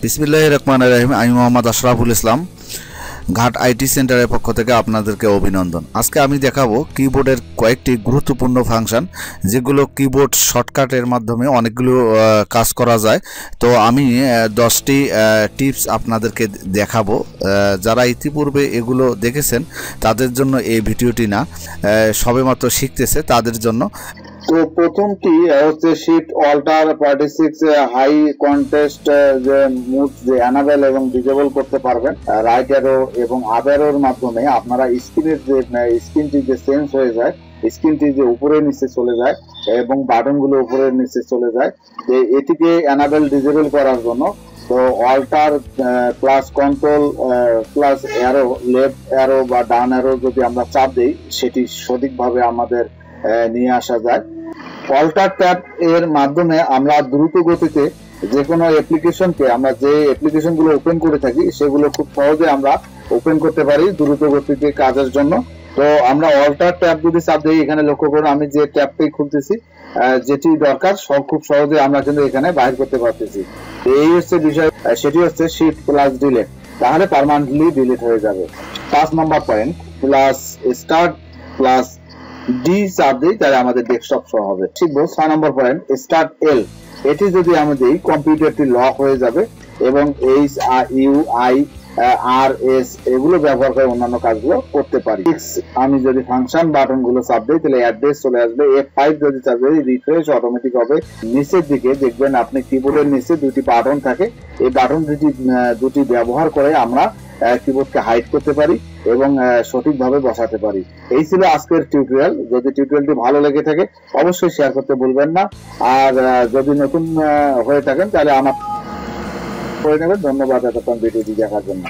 বিসমিল্লাহির রহমানির রহিম। আমি মোহাম্মদ আশরাফুল ইসলাম, ঘাট আইটি সেন্টারের পক্ষ থেকে আপনাদেরকে অভিনন্দন। আজকে আমি দেখাবো কিবোর্ডের কয়েকটি গুরুত্বপূর্ণ ফাংশন, যেগুলো কিবোর্ড শর্টকাটের মাধ্যমে অনেকগুলো কাজ করা যায়। তো আমি 10টি টিপস আপনাদেরকে দেখাবো। যারা ইতিপূর্বে এগুলো দেখেছেন তাদের জন্য এই ভিডিওটি না, সবেমাত্র শিখতেছে তাদের জন্য। তো প্রথমটি হচ্ছে শিফট অল্টার 46 হাই কন্টেস্ট যে মুড যে অ্যানাবেল এবং ডিজেবল করতে পারবেন। রাইট অ্যারো এবং আপ অ্যারোর মাধ্যমে আপনারা স্ক্রিনের যে স্ক্রিনটি যে চেঞ্জ হয়ে যায়, স্ক্রিনটি যে উপরে নিচে চলে যায় এবং বাটনগুলো উপরে নিচে চলে যায়, এটিকে অ্যানাবেল ডিজেবল করার জন্য তো alt plus control plus arrow, left arrow বা ডান অ্যারো যদি আমরা চাপ দিই, সেটি সঠিকভাবে আমাদের নিয়ে আসা যায়। অল্টার ট্যাব এর মাধ্যমে আমরা দ্রুত গতিতে যে কোনো অ্যাপ্লিকেশনকে, আমরা যে অ্যাপ্লিকেশনগুলো ওপেন করে থাকি সেগুলো খুব সহজে আমরা ওপেন করতে পারি দ্রুত গতিতে কাজের জন্য। তো আমরা অল্টার ট্যাব যদি চাপ দিই, এখানে লক্ষ্য করুন আমি যে ট্যাবটি খুলতেছি, যেটি দরকার খুব সহজে আমরা কিন্তু এখানে বাইর করতে পারতেছি। এই হচ্ছে বিষয়, সেটি হচ্ছে শিফট প্লাস ডিলিট, তাহলে পার্মানেন্টলি ডিলিট হয়ে যাবে। 5 নম্বর point plus start plus D চাপ দিই, তাহলে আমাদের ডেস্কটপ শো হবে। শিখবো 6 নম্বর পয়েন্ট স্টার্ট এল, এটি যদি আমি দিই কম্পিউটারটি লক হয়ে যাবে এবং H U I R S এগুলো ব্যবহার করে অন্যান্য কাজগুলো করতে পারি। আমি যদি ফাংশন বাটন গুলো চাপ দিই তাহলে অ্যাড্রেস চলে আসবে। F5 যদি চাপ দিই রিফ্রেশ অটোমেটিক হবে। নিচের দিকে দেখবেন আপনি কিবোর্ডের নিচে দুটি বাটন থাকে, এই বাটন দুটি ব্যবহার করে আমরা কিবোর্ডকে হাইড করতে পারি এবং সঠিকভাবে বসাতে পারি। এই ছিল আজকের টিউটোরিয়াল। যদি টিউটোরিয়ালটি ভালো লেগে থাকে অবশ্যই শেয়ার করতে ভুলবেন না, আর যদি নতুন হয়ে থাকেন তাহলে আমার করে নেবেন। ধন্যবাদ এতক্ষণ ভিডিওটি দেখার জন্য।